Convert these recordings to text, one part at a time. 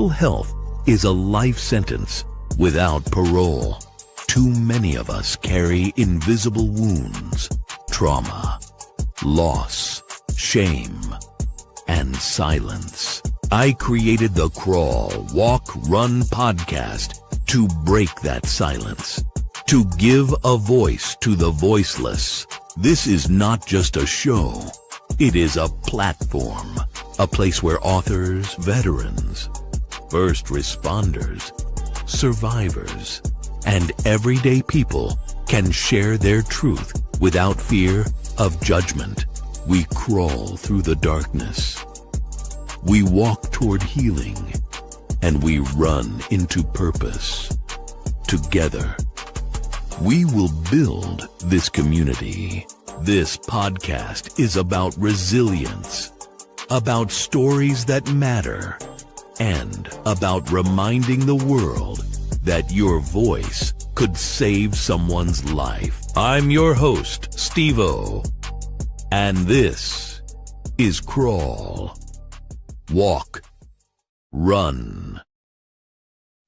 Mental health is a life sentence without parole. Too many of us carry invisible wounds, trauma, loss, shame, and silence. I created the Crawl, Walk, Run podcast to break that silence, to give a voice to the voiceless. This is not just a show. It is a platform, a place where authors, veterans, first responders, survivors, and everyday people can share their truth without fear of judgment. We crawl through the darkness. We walk toward healing, and we run into purpose. Together, we will build this community. This podcast is about resilience, about stories that matter, and about reminding the world that your voice could save someone's life. I'm your host, Steve-O, and this is Crawl, Walk, Run.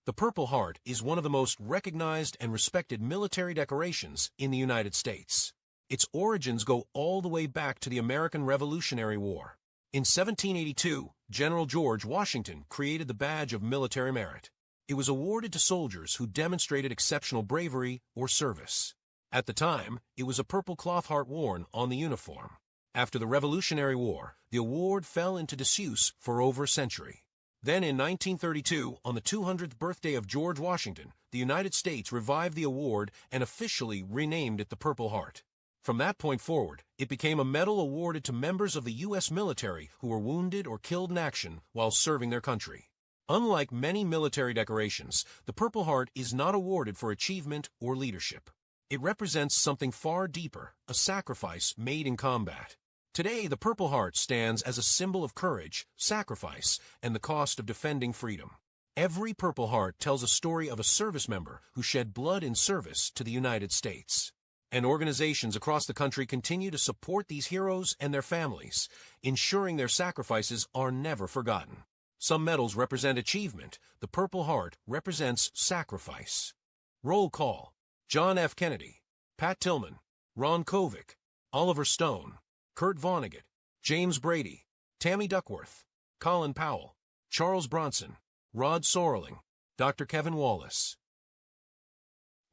The Purple Heart is one of the most recognized and respected military decorations in the United States. Its origins go all the way back to the American Revolutionary War. In 1782, General George Washington created the Badge of Military Merit. It was awarded to soldiers who demonstrated exceptional bravery or service. At the time, it was a purple cloth heart worn on the uniform. After the Revolutionary War, the award fell into disuse for over a century. Then in 1932, on the 200th birthday of George Washington, the United States revived the award and officially renamed it the Purple Heart. From that point forward, it became a medal awarded to members of the U.S. military who were wounded or killed in action while serving their country. Unlike many military decorations, the Purple Heart is not awarded for achievement or leadership. It represents something far deeper, a sacrifice made in combat. Today, the Purple Heart stands as a symbol of courage, sacrifice, and the cost of defending freedom. Every Purple Heart tells a story of a service member who shed blood in service to the United States. And organizations across the country continue to support these heroes and their families, ensuring their sacrifices are never forgotten. Some medals represent achievement. The Purple Heart represents sacrifice. Roll call: John F. Kennedy, Pat Tillman, Ron Kovic, Oliver Stone, Kurt Vonnegut, James Brady, Tammy Duckworth, Colin Powell, Charles Bronson, Rod Sorling, Dr. Kevin Wallace.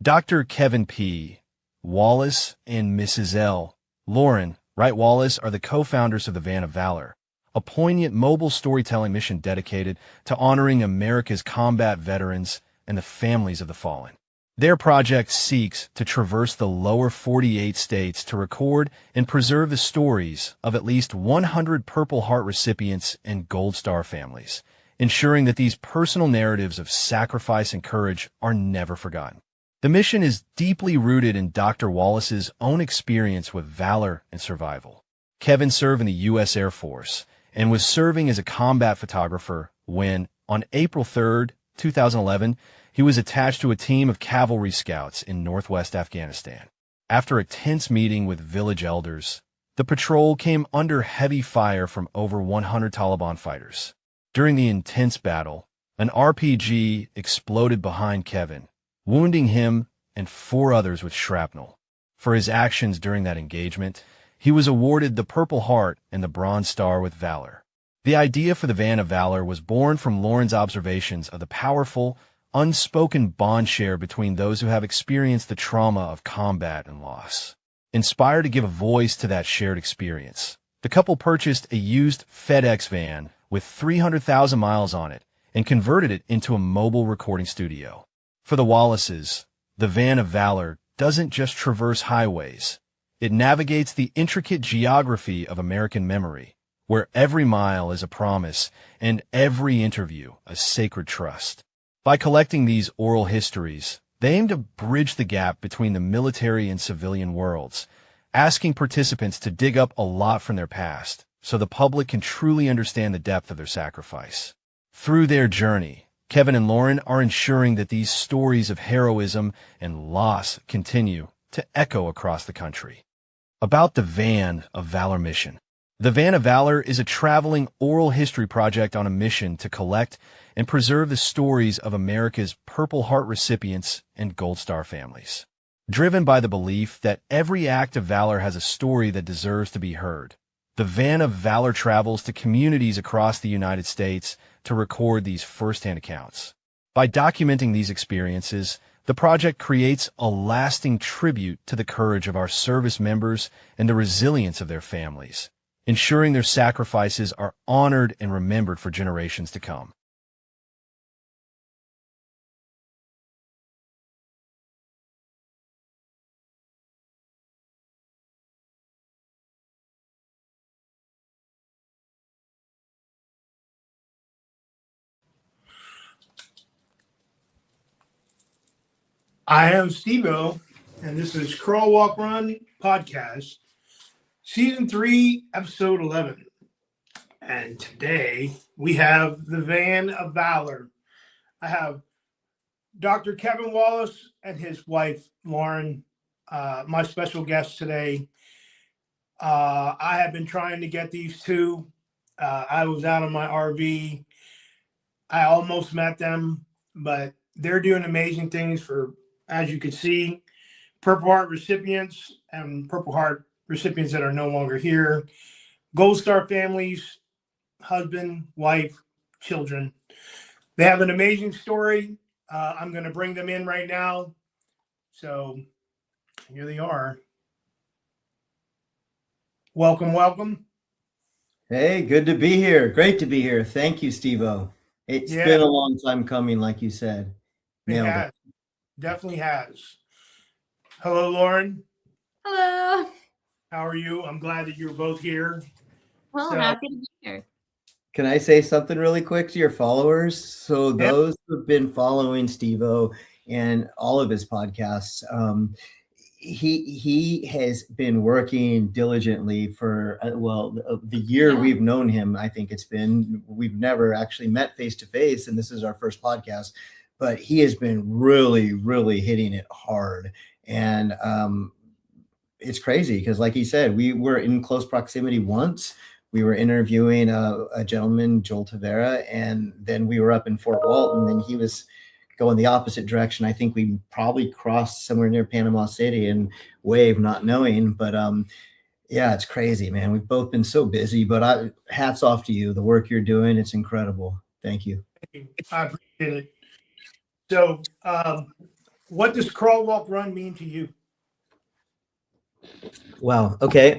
Dr. Kevin P. Wallace and Mrs. L. Lauren Wallace are the co-founders of the Van of Valor, a poignant mobile storytelling mission dedicated to honoring America's combat veterans and the families of the fallen. Their project seeks to traverse the lower 48 states to record and preserve the stories of at least 100 Purple Heart recipients and Gold Star families, ensuring that these personal narratives of sacrifice and courage are never forgotten. The mission is deeply rooted in Dr. Wallace's own experience with valor and survival. Kevin served in the U.S. Air Force and was serving as a combat photographer when, on April 3, 2011, he was attached to a team of cavalry scouts in northwest Afghanistan. After a tense meeting with village elders, the patrol came under heavy fire from over 100 Taliban fighters. During the intense battle, an RPG exploded behind Kevin, wounding him and 4 others with shrapnel. For his actions during that engagement, he was awarded the Purple Heart and the Bronze Star with Valor. The idea for the Van of Valor was born from Lauren's observations of the powerful, unspoken bond share between those who have experienced the trauma of combat and loss. Inspired to give a voice to that shared experience, the couple purchased a used FedEx van with 300,000 miles on it and converted it into a mobile recording studio. For the Wallaces, the Van of Valor doesn't just traverse highways. It navigates the intricate geography of American memory, where every mile is a promise and every interview a sacred trust. By collecting these oral histories, they aim to bridge the gap between the military and civilian worlds, asking participants to dig up a lot from their past so the public can truly understand the depth of their sacrifice. Through their journey, Kevin and Lauren are ensuring that these stories of heroism and loss continue to echo across the country. About the Van of Valor mission. The Van of Valor is a traveling oral history project on a mission to collect and preserve the stories of America's Purple Heart recipients and Gold Star families. Driven by the belief that every act of valor has a story that deserves to be heard, the Van of Valor travels to communities across the United States to record these firsthand accounts. By documenting these experiences, the project creates a lasting tribute to the courage of our service members and the resilience of their families, ensuring their sacrifices are honored and remembered for generations to come. I am Steve-O, and this is Crawl, Walk, Run podcast, Season 3, Episode 11. And today we have the Van of Valor. I have Dr. Kevin Wallace and his wife, Lauren, my special guest today. I have been trying to get these two. I was out on my RV. I almost met them, but they're doing amazing things for, as you can see, Purple Heart recipients and Purple Heart recipients that are no longer here, Gold Star families, husband, wife, children. They have an amazing story. I'm going to bring them in right now. So here they are. Welcome, welcome. Hey, good to be here. Great to be here. Thank you, Steve-O. It's been a long time coming, like you said. Nailed it. Definitely has. Hello, Lauren. Hello. How are you? I'm glad that you're both here. Well, happy to be here. Can I say something really quick to your followers? So those who've been following Steve-O and all of his podcasts, he has been working diligently for, the year we've known him. I think it's been, we've never actually met face to face, and this is our first podcast, but he has been really, really hitting it hard. And it's crazy because, like he said, we were in close proximity once. We were interviewing a gentleman, Joel Tavera, and then we were up in Fort Walton, and he was going the opposite direction. I think we probably crossed somewhere near Panama City and waved, not knowing. But yeah, it's crazy, man. We've both been so busy, but hats off to you. The work you're doing, it's incredible. Thank you. I appreciate it. So what does Crawl, Walk, Run mean to you? Wow. Okay.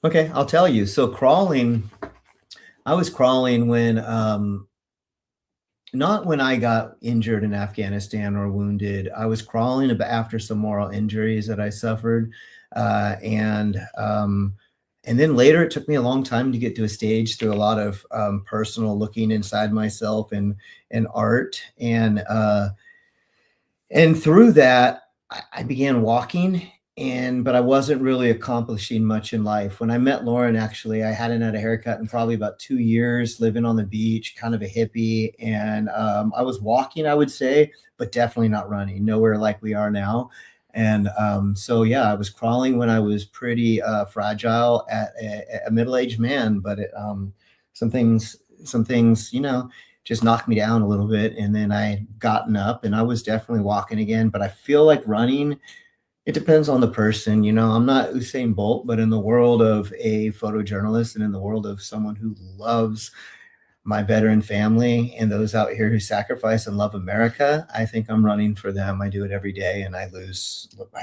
Okay, I'll tell you. So crawling, I was crawling when, not when I got injured in Afghanistan or wounded. I was crawling after some moral injuries that I suffered. And then later, it took me a long time to get to a stage through a lot of personal looking inside myself and art. And through that, I began walking. But I wasn't really accomplishing much in life. When I met Lauren, actually, I hadn't had a haircut in probably about 2 years, living on the beach, kind of a hippie. And I was walking, I would say, but definitely not running, nowhere like we are now. And so, yeah, I was crawling when I was pretty fragile at a middle-aged man. But some things, just knocked me down a little bit. And then I gotten up and I was definitely walking again. But I feel like running, it depends on the person. I'm not Usain Bolt, but in the world of a photojournalist and in the world of someone who loves my veteran family and those out here who sacrifice and love America, I think I'm running for them. I do it every day and I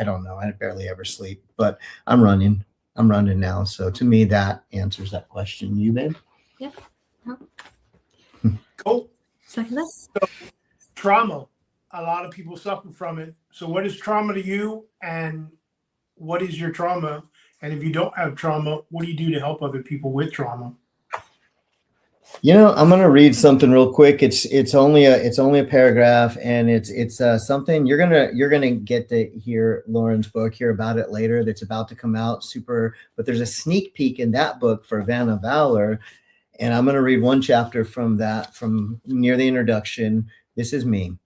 don't know, I barely ever sleep, but I'm running now. So to me, that answers that question. You, babe? Yeah. Cool. Second this. So, trauma. A lot of people suffer from it. So what is trauma to you, and what is your trauma? And if you don't have trauma, what do you do to help other people with trauma? I'm going to read something real quick. It's only a paragraph, and it's something you're going to get to hear Lauren's book, hear about it later. That's about to come out but there's a sneak peek in that book for Van of Valor. And I'm going to read one chapter from near the introduction. This is me.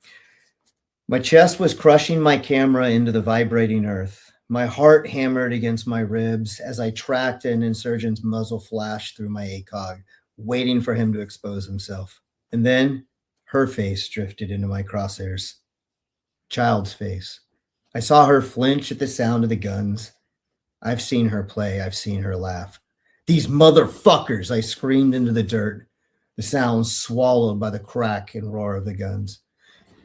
My chest was crushing my camera into the vibrating earth. My heart hammered against my ribs as I tracked an insurgent's muzzle flash through my ACOG, waiting for him to expose himself. And then her face drifted into my crosshairs. Child's face. I saw her flinch at the sound of the guns. I've seen her play. I've seen her laugh. These motherfuckers, I screamed into the dirt, the sound swallowed by the crack and roar of the guns.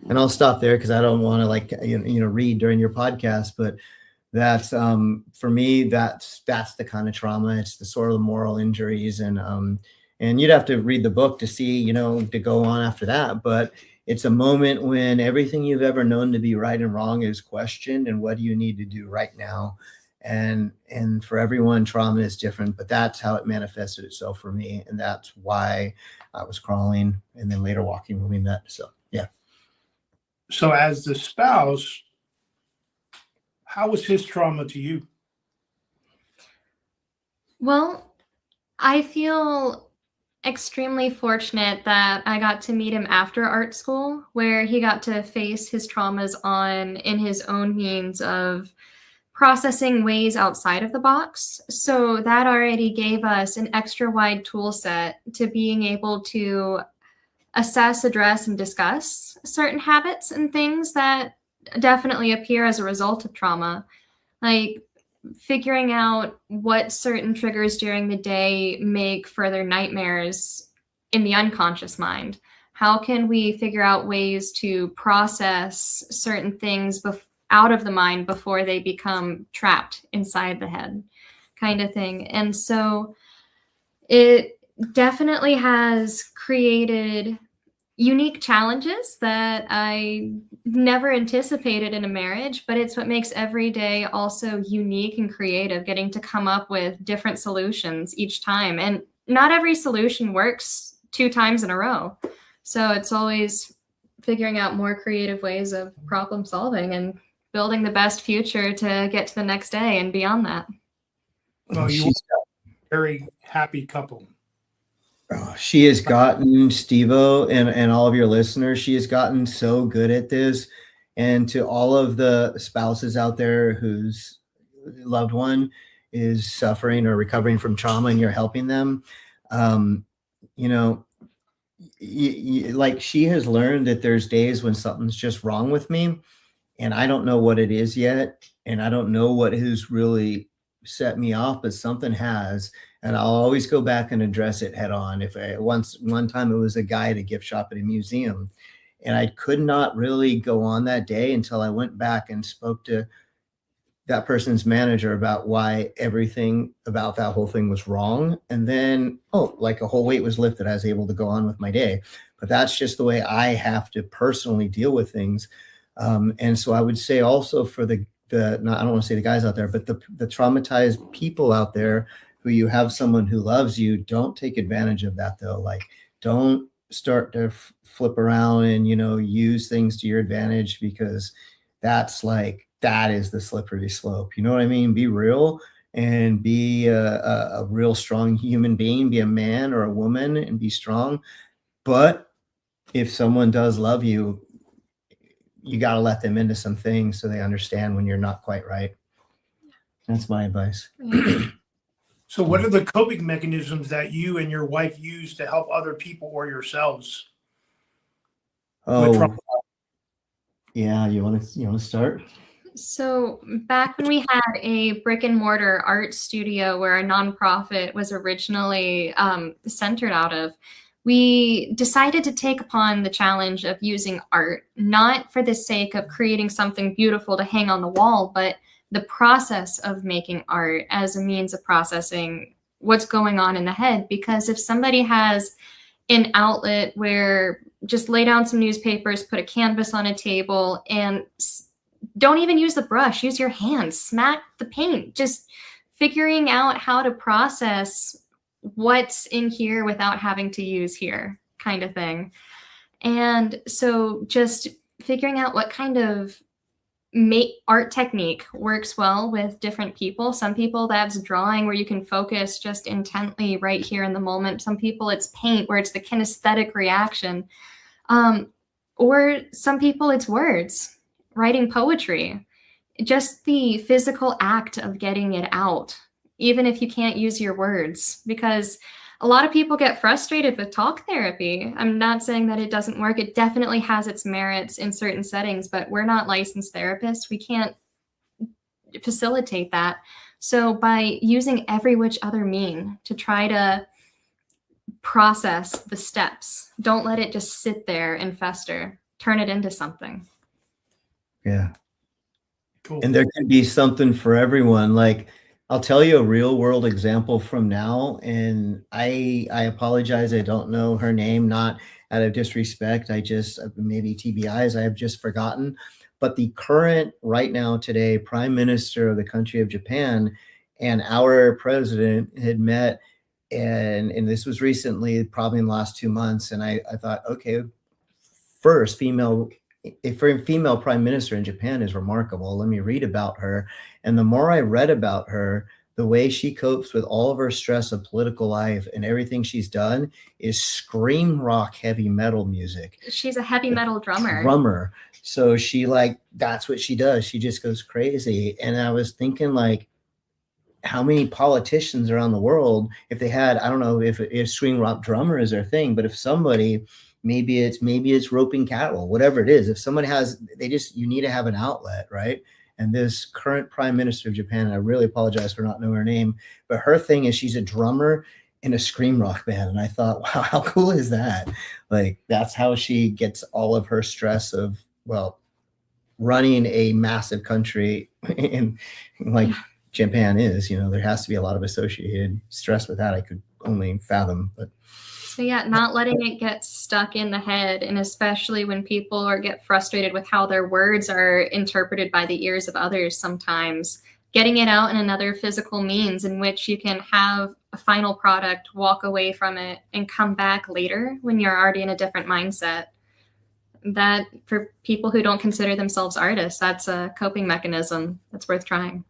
And I'll stop there because I don't want to read during your podcast, but that's for me, that's the kind of trauma. It's the sort of the moral injuries, and you'd have to read the book to see, to go on after that. But it's a moment when everything you've ever known to be right and wrong is questioned, and what do you need to do right now? And for everyone, trauma is different, but that's how it manifested itself for me, and that's why I was crawling and then later walking when we met. So yeah. So as the spouse, how was his trauma to you? Well, I feel extremely fortunate that I got to meet him after art school, where he got to face his traumas in his own means of processing ways outside of the box. So that already gave us an extra wide tool set to being able to assess, address, and discuss certain habits and things that definitely appear as a result of trauma. Like figuring out what certain triggers during the day make further nightmares in the unconscious mind. How can we figure out ways to process certain things out of the mind before they become trapped inside the head, kind of thing. And so it definitely has created unique challenges that I never anticipated in a marriage, but it's what makes every day also unique and creative, getting to come up with different solutions each time. And not every solution works 2 times in a row. So it's always figuring out more creative ways of problem solving and building the best future to get to the next day and beyond that. Well, you are a very happy couple. She has gotten, Steve-O, and all of your listeners, she has gotten so good at this. And to all of the spouses out there whose loved one is suffering or recovering from trauma and you're helping them, like she has learned that there's days when something's just wrong with me and I don't know what it is yet. And I don't know what has really set me off, but something has. And I'll always go back and address it head on. One time it was a guy at a gift shop at a museum, and I could not really go on that day until I went back and spoke to that person's manager about why everything about that whole thing was wrong. And then, like a whole weight was lifted. I was able to go on with my day. But that's just the way I have to personally deal with things. And so I would say also for I don't want to say the guys out there, but the traumatized people out there who you have someone who loves you, don't take advantage of that though. Like, don't start to flip around and, use things to your advantage, because that is the slippery slope. You know what I mean? Be real and be a real strong human being, be a man or a woman and be strong. But if someone does love you, you got to let them into some things so they understand when you're not quite right. That's my advice. So what are the coping mechanisms that you and your wife use to help other people or yourselves? Oh, yeah. You want to start? So back when we had a brick and mortar art studio where a nonprofit was originally centered out of, we decided to take upon the challenge of using art, not for the sake of creating something beautiful to hang on the wall, but the process of making art as a means of processing what's going on in the head. Because if somebody has an outlet where just lay down some newspapers, put a canvas on a table, and don't even use the brush, use your hands, smack the paint, just figuring out how to process what's in here without having to use here, kind of thing. And so just figuring out what kind of art technique works well with different people. Some people that's drawing where you can focus just intently right here in the moment. Some people it's paint where it's the kinesthetic reaction. Or some people it's words, writing poetry. just the physical act of getting it out, even if you can't use your words, because a lot of people get frustrated with talk therapy. I'm not saying that it doesn't work. It definitely has its merits in certain settings, but we're not licensed therapists. We can't facilitate that. So by using every which other mean to try to process the steps, don't let it just sit there and fester. Turn it into something. Yeah. Cool. And there can be something for everyone. Like, I'll tell you a real world example from now, and I apologize, I don't know her name, not out of disrespect. I just, maybe TBIs, I have just forgotten. But the current, right now, today, Prime Minister of the country of Japan and our president had met, and this was recently, probably in the last 2 months. And I thought, okay, first, for a female prime minister in Japan is remarkable. Let me read about her. And the more I read about her, the way she copes with all of her stress of political life and everything she's done is scream rock heavy metal music. She's a heavy metal drummer. So she that's what she does. She just goes crazy. And I was thinking, like, how many politicians around the world, if they had, I don't know if scream rock drummer is their thing, but if somebody, maybe it's roping cattle, whatever it is, if somebody has, you need to have an outlet, right? And this current prime minister of Japan, and I really apologize for not knowing her name, but her thing is she's a drummer in a scream rock band. And I thought, wow, how cool is that? Like, that's how she gets all of her stress of, well, running a massive country in like Japan is, there has to be a lot of associated stress with that. I could only fathom, but. So yeah, not letting it get stuck in the head, and especially when people get frustrated with how their words are interpreted by the ears of others sometimes, getting it out in another physical means in which you can have a final product, walk away from it, and come back later when you're already in a different mindset. That, for people who don't consider themselves artists, that's a coping mechanism that's worth trying.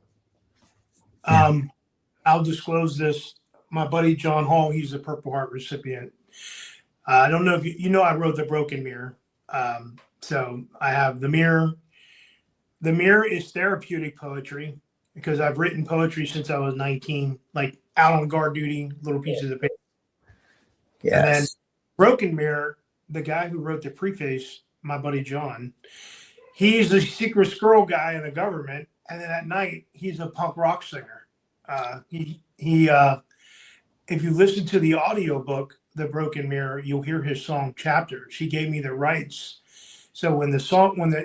I'll disclose this. My buddy John Hall, he's a Purple Heart recipient. I don't know if you know I wrote The Broken Mirror. So I have The Mirror. The Mirror is therapeutic poetry because I've written poetry since I was 19, like out on guard duty, little pieces of paper. Yes. And then Broken Mirror, the guy who wrote the preface, my buddy John, he's a secret squirrel guy in the government. And then at night, he's a punk rock singer. If you listen to the audiobook, The Broken Mirror, you'll hear his song Chapters. He gave me the rights. So when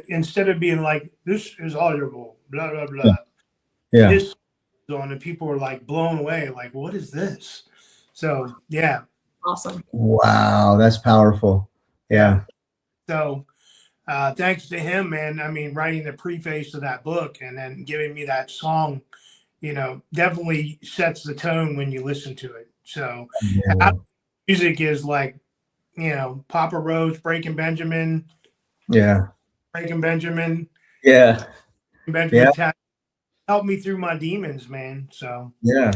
instead of being like, this is audible, blah, blah, blah, this is on, and people were like blown away, like, what is this? So, yeah. Awesome. Wow, that's powerful. Yeah. So thanks to him, man. I mean, writing the preface to that book and then giving me that song, definitely sets the tone when you listen to it. So music is like, Papa Roach, Breaking Benjamin. Yeah. Breaking Benjamin. Yeah. Benjamin helped me through my demons, man. So, yeah.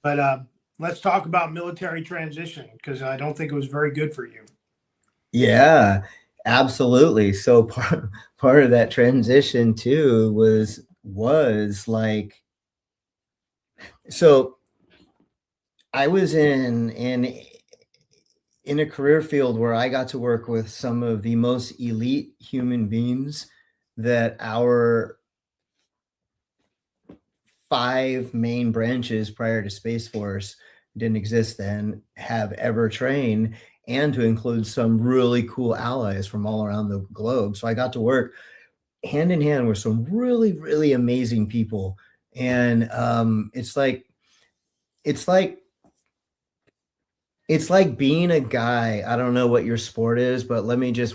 But let's talk about military transition, because I don't think it was very good for you. Yeah, absolutely. So part of that transition too was like, so I was in a career field where I got to work with some of the most elite human beings that our 5 main branches prior to Space Force, didn't exist then, have ever trained, and to include some really cool allies from all around the globe. So I got to work hand in hand with some really, really amazing people. And it's like being a guy. I don't know what your sport is, but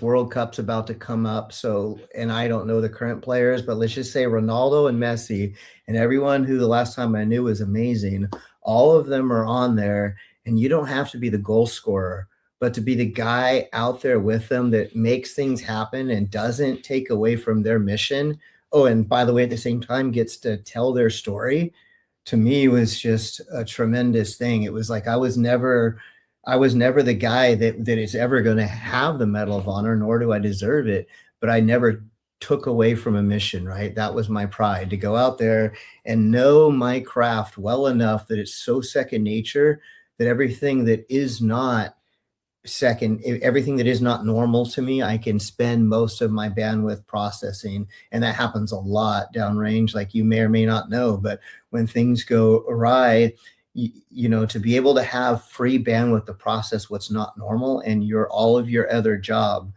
World Cup's about to come up. So, and I don't know the current players, but let's just say Ronaldo and Messi and everyone who the last time I knew was amazing. All of them are on there, and you don't have to be the goal scorer, but to be the guy out there with them that makes things happen and doesn't take away from their mission. Oh, and by the way, at the same time, gets to tell their story, to me was just a tremendous thing. It was like I was never the guy that is ever going to have the Medal of Honor, nor do I deserve it, but I never took away from a mission, right? That was my pride, to go out there and know my craft well enough that it's so second nature that everything that is not everything that is not normal to me, I can spend most of my bandwidth processing. And that happens a lot downrange, like you may or may not know. But when things go awry, you know, to be able to have free bandwidth to process what's not normal, and all of your other job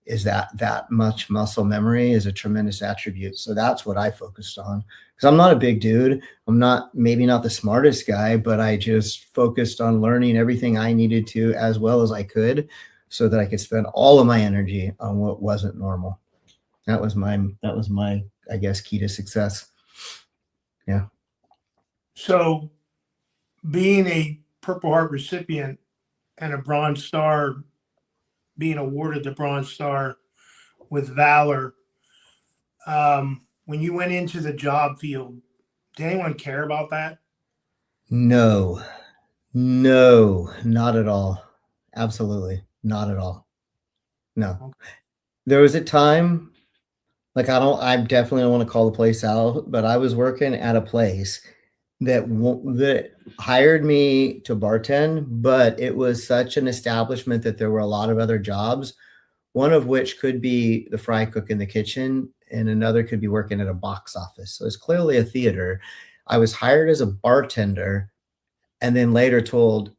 is that much muscle memory is a tremendous attribute. So that's what I focused on, because I'm not a big dude. I'm maybe not the smartest guy, but I just focused on learning everything I needed to as well as I could, so that I could spend all of my energy on what wasn't normal. That was my, I guess, key to success. Yeah. So being a Purple Heart recipient and a Bronze Star, being awarded the Bronze Star with Valor, when you went into the job field, did anyone care about that? No, not at all. Absolutely not at all. No. Okay. There was a time, like, I definitely don't want to call the place out, but I was working at a place that hired me to bartend, but it was such an establishment that there were a lot of other jobs, one of which could be the fry cook in the kitchen, and another could be working at a box office. So it's clearly a theater. I was hired as a bartender, and then later told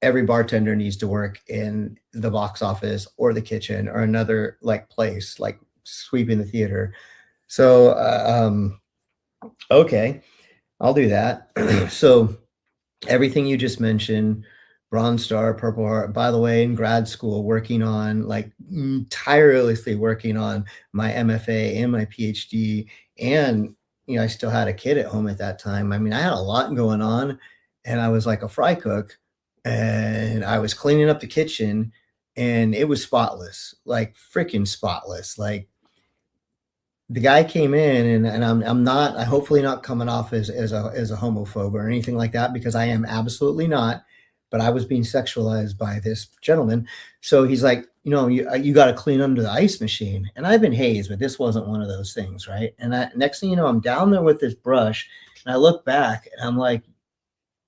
every bartender needs to work in the box office or the kitchen or another like place, like sweeping the theater. So, okay, I'll do that. So everything you just mentioned, Bronze Star, Purple Heart, by the way, in grad school, working on, like, tirelessly working on my MFA and my PhD. And, you know, I still had a kid at home at that time. I mean, I had a lot going on, and I was like a fry cook, and I was cleaning up the kitchen, and it was spotless, like freaking spotless. Like, the guy came in, and I'm not, I hopefully not coming off as a homophobe or anything like that, because I am absolutely not, but I was being sexualized by this gentleman. So he's like, you know, you got to clean under the ice machine. And I've been hazed, but this wasn't one of those things, right? And next thing you know, I'm down there with this brush, and I look back, and I'm like,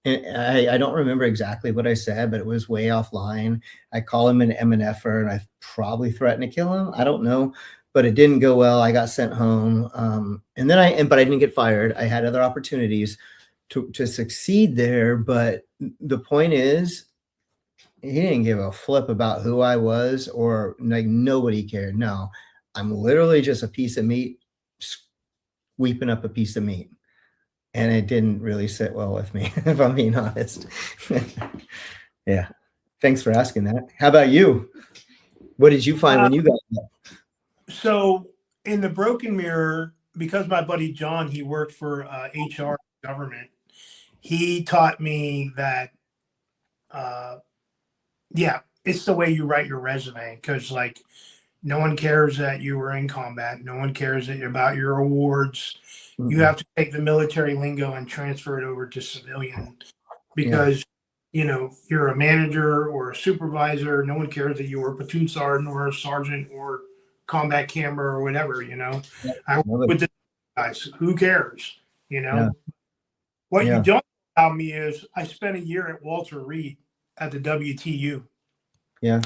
I don't remember exactly what I said, but it was way offline. I call him an MNFer, and I probably threatened to kill him. I don't know. But it didn't go well. I got sent home. But I didn't get fired. I had other opportunities to succeed there. But the point is, he didn't give a flip about who I was, or like nobody cared. No, I'm literally just a piece of meat, sweeping up a piece of meat. And it didn't really sit well with me, if I'm being honest. Yeah. Thanks for asking that. How about you? What did you find when you got that? So in the Broken Mirror, because my buddy John, he worked for HR government, he taught me that, yeah, it's the way you write your resume, because like no one cares that you were in combat. No one cares about your awards. Mm-hmm. You have to take the military lingo and transfer it over to civilian, because you know, you're a manager or a supervisor. No one cares that you were a platoon sergeant or a sergeant or combat camera or whatever, you know. I work with the guys. Who cares? You know. What you don't tell me is I spent a year at Walter Reed at the WTU. Yeah.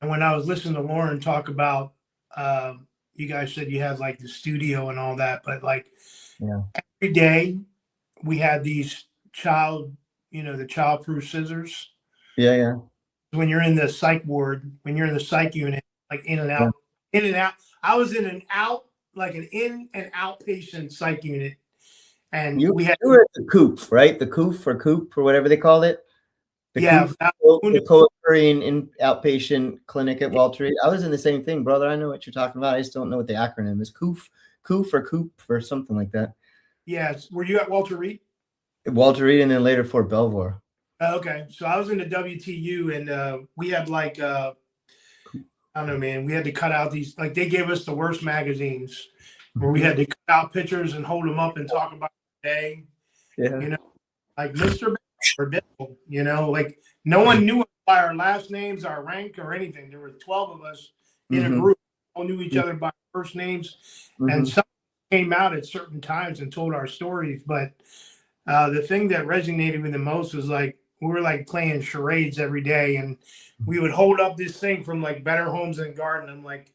And when I was listening to Lauren talk about, you guys said you had like the studio and all that, but like every day we had these the child-proof scissors. Yeah, yeah. When you're in the psych ward, when you're in the psych unit, like in and out. In and out. I was in an in and outpatient psych unit, and you were at the COOP, right? The COOP or whatever they called it. The co-occurring in outpatient clinic at Walter Reed. I was in the same thing, brother. I know what you're talking about. I just don't know what the acronym is. COOP or something like that. Yes. Were you at Walter Reed? Walter Reed, and then later Fort Belvoir. Okay, so I was in the WTU, and we had like. I don't know, man. We had to cut out these, like they gave us the worst magazines where we had to cut out pictures and hold them up and talk about the day. Yeah. You know, like Mr. or Bill, you know, like no one knew us by our last names, our rank, or anything. There were 12 of us in a group. We all knew each other by first names, Mm-hmm. and some came out at certain times and told our stories. But the thing that resonated with the most was like we were like playing charades every day, and we would hold up this thing from like Better Homes and Garden. I'm like,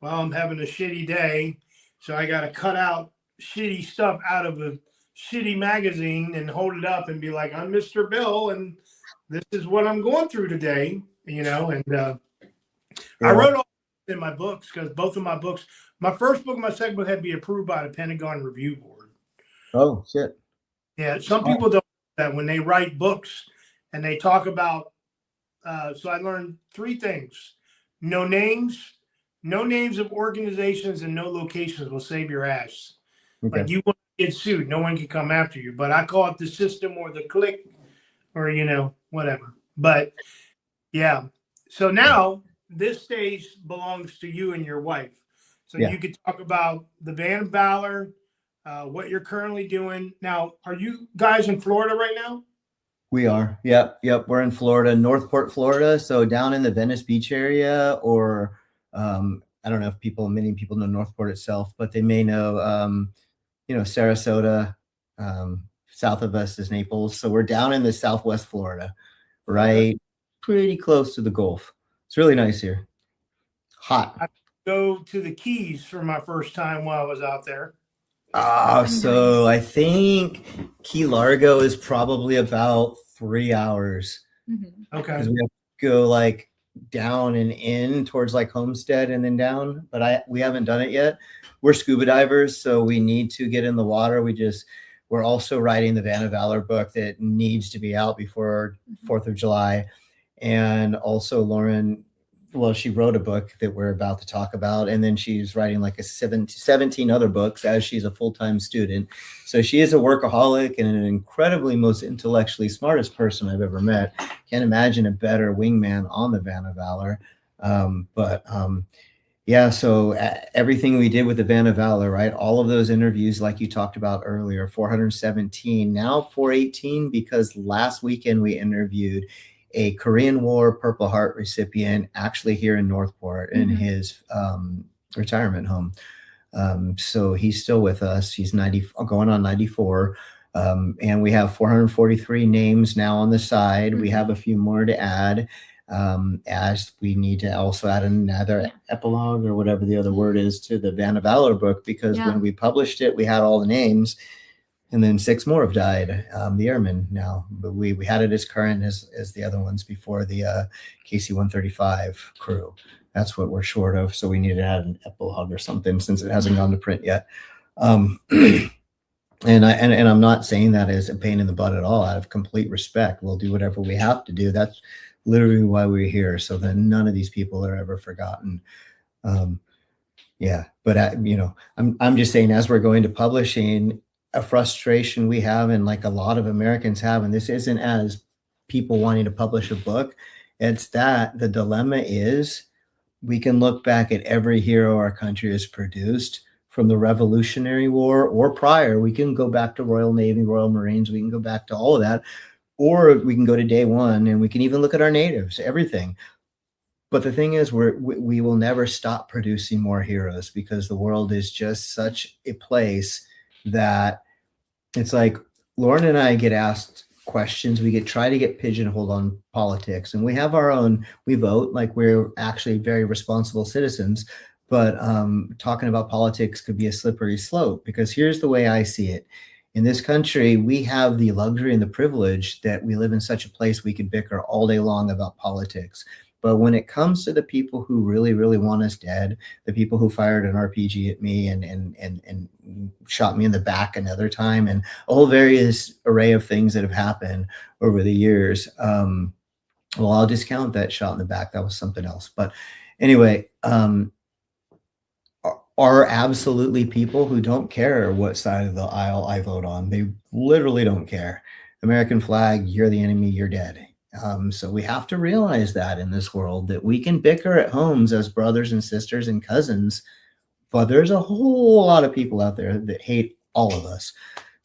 well, I'm having a shitty day, so I got to cut out shitty stuff out of a shitty magazine and hold it up and be like, I'm Mr. Bill, and this is what I'm going through today, you know. And I wrote all in my books because both of my books, my first book and my second book, had to be approved by the Pentagon Review Board. Oh shit. Yeah, some people don't know that when they write books and they talk about. So I learned three things: no names of organizations, and no locations will save your ass. Okay. Like you want to get sued, no one can come after you. But I call it the system or the clique, or whatever. But yeah, so now this stage belongs to you and your wife. So you could talk about the Van of Valor, what you're currently doing. Now, are you guys in Florida right now? We are. Yep. We're in Florida, Northport, Florida. So down in the Venice Beach area, or I don't know if many people know Northport itself, but they may know, Sarasota. South of us is Naples. So we're down in the Southwest Florida, right? Pretty close to the Gulf. It's really nice here. Hot. I go to the Keys for my first time while I was out there. So I think Key Largo is probably about 3 hours. Mm-hmm. Okay. Because we have to go like down and in towards like Homestead and then down, but we haven't done it yet. We're scuba divers, so we need to get in the water. We're also writing the Van of Valor book that needs to be out before 4th of July. And also Lauren, she wrote a book that we're about to talk about, and then she's writing like 17 other books as she's a full-time student. So she is a workaholic and an incredibly most intellectually smartest person I've ever met. Can't imagine a better wingman on the Van of Valor. So everything we did with the Van of Valor, right? All of those interviews, like you talked about earlier, 417, now 418, because last weekend we interviewed a Korean War Purple Heart recipient actually here in Northport in his retirement home. So he's still with us. He's 90, going on 94. And we have 443 names now on the side. We have a few more to add, as we need to also add another epilogue or whatever the other word is to the Van of Valor book, because when we published it, we had all the names. And then 6 more have died, the airmen now. But we had it as current as the other ones before the KC-135 crew. That's what we're short of. So we need to add an epilogue or something since it hasn't gone to print yet. And I'm not saying that as a pain in the butt at all. Out of complete respect, we'll do whatever we have to do. That's literally why we're here, so that none of these people are ever forgotten. I'm just saying, as we're going to publishing, a frustration we have, and like a lot of Americans have, and this isn't as people wanting to publish a book, it's that the dilemma is we can look back at every hero our country has produced from the Revolutionary War or prior. We can go back to Royal Navy, Royal Marines, we can go back to all of that, or we can go to day one, and we can even look at our natives, everything. But the thing is, we will never stop producing more heroes, because the world is just such a place that it's like Lauren and I get asked questions. We try to get pigeonholed on politics, and we have our own, we vote, like we're actually very responsible citizens, but talking about politics could be a slippery slope, because here's the way I see it. In this country, we have the luxury and the privilege that we live in such a place we can bicker all day long about politics. But when it comes to the people who really, really want us dead, the people who fired an RPG at me and shot me in the back another time, and a whole various array of things that have happened over the years, I'll discount that shot in the back. That was something else. But anyway, are absolutely people who don't care what side of the aisle I vote on. They literally don't care. American flag, you're the enemy, you're dead. So we have to realize that in this world, that we can bicker at homes as brothers and sisters and cousins, but there's a whole lot of people out there that hate all of us.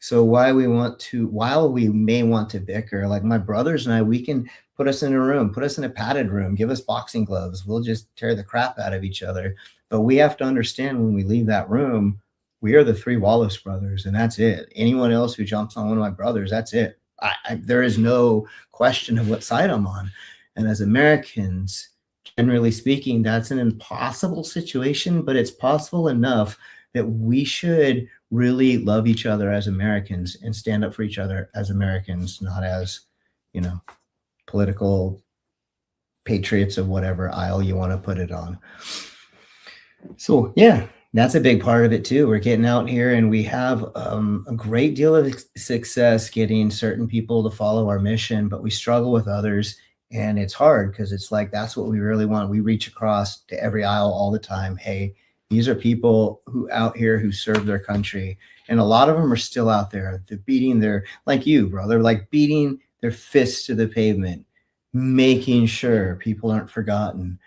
So while we may want to bicker, like my brothers and I, we can put us in a room, put us in a padded room, give us boxing gloves. We'll just tear the crap out of each other. But we have to understand when we leave that room, we are the three Wallace brothers, and that's it. Anyone else who jumps on one of my brothers, that's it. There is no question of what side I'm on. And as Americans, generally speaking, that's an impossible situation, but it's possible enough that we should really love each other as Americans and stand up for each other as Americans, not as, political patriots of whatever aisle you want to put it on. So yeah, that's a big part of it too. We're getting out here and we have a great deal of success getting certain people to follow our mission, but we struggle with others. And it's hard because it's like, that's what we really want. We reach across to every aisle all the time. Hey, these are people who out here who serve their country. And a lot of them are still out there. They're beating like you, brother, like beating their fists to the pavement, making sure people aren't forgotten.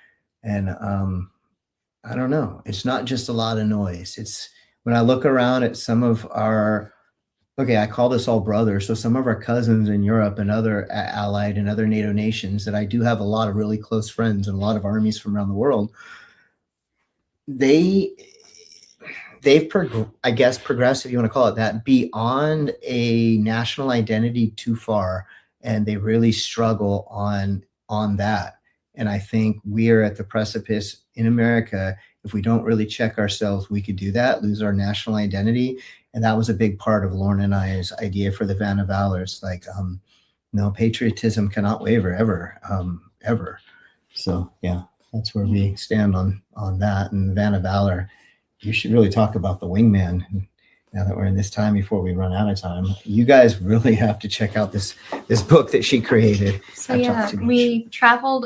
And I don't know. It's not just a lot of noise. It's when I look around at some of I call this all brothers. So some of our cousins in Europe and other allied and other NATO nations that I do have a lot of really close friends and a lot of armies from around the world. They've progressed, if you want to call it that, beyond a national identity too far. And they really struggle on that. And I think we are at the precipice in America. If we don't really check ourselves, we could do that, lose our national identity. And that was a big part of Lauren and I's idea for the Van of Valor. It's like, no, patriotism cannot waver ever. So yeah, that's where we stand on that. And the Van of Valor, you should really talk about the wingman. Now that we're in this time before we run out of time, you guys really have to check out this book that she created. So yeah, we traveled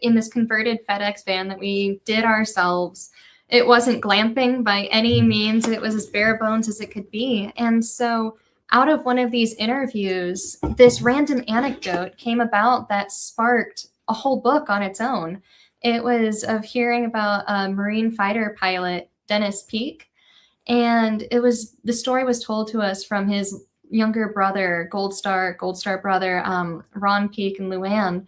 in this converted FedEx van that we did ourselves. It wasn't glamping by any means. It was as bare bones as it could be. And so out of one of these interviews, this random anecdote came about that sparked a whole book on its own. It was of hearing about a Marine fighter pilot, Dennis Peak. And the story was told to us from his younger brother, Gold Star brother, Ron Peak and Luann.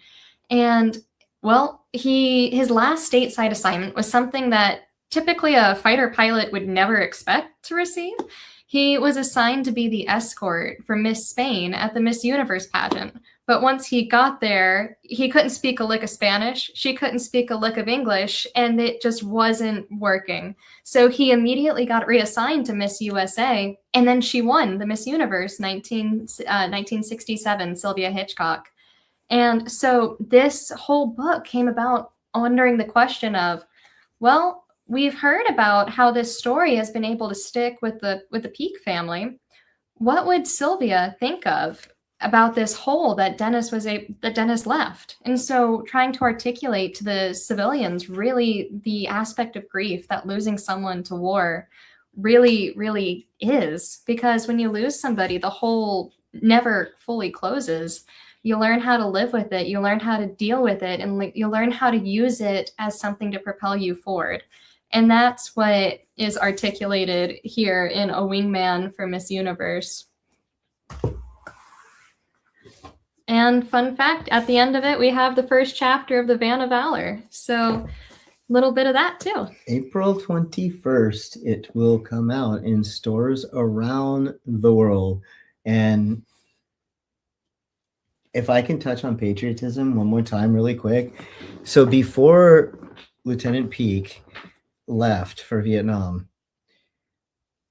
And well, his last stateside assignment was something that typically a fighter pilot would never expect to receive. He was assigned to be the escort for Miss Spain at the Miss Universe pageant. But once he got there, he couldn't speak a lick of Spanish. She couldn't speak a lick of English, and it just wasn't working. So he immediately got reassigned to Miss USA, and then she won the Miss Universe 1967, Sylvia Hitchcock. And so this whole book came about wondering the question of, well, we've heard about how this story has been able to stick with the Peak family. What would Sylvia think of about this hole that Dennis left? And so trying to articulate to the civilians really the aspect of grief that losing someone to war really, really is. Because when you lose somebody, the hole never fully closes. You learn how to live with it. You learn how to deal with it. And you learn how to use it as something to propel you forward. And that's what is articulated here in A Wingman for Miss Universe. And fun fact, at the end of it, we have the first chapter of the Van of Valor. So a little bit of that too. April 21st, it will come out in stores around the world. And if I can touch on patriotism one more time really quick. So before Lieutenant Peak left for Vietnam,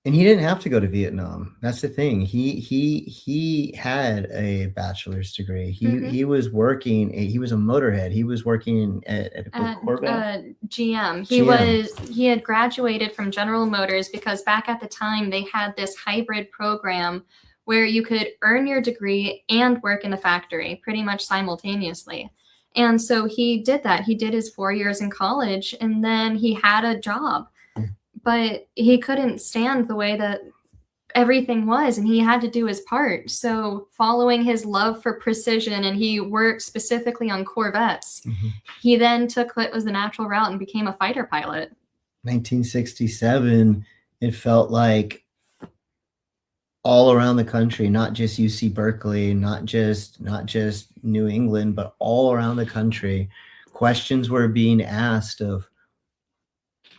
and he didn't have to go to Vietnam. That's the thing. He had a bachelor's degree. He was working. He was a motorhead. He was working at Corvette. GM. GM. He had graduated from General Motors because back at the time they had this hybrid program where you could earn your degree and work in the factory pretty much simultaneously. And so he did that. He did his 4 years in college, and then he had a job. But he couldn't stand the way that everything was, and he had to do his part. So following his love for precision, and he worked specifically on Corvettes, he then took what was the natural route and became a fighter pilot. 1967, it felt like all around the country, not just UC Berkeley, not just New England, but all around the country. Questions were being asked of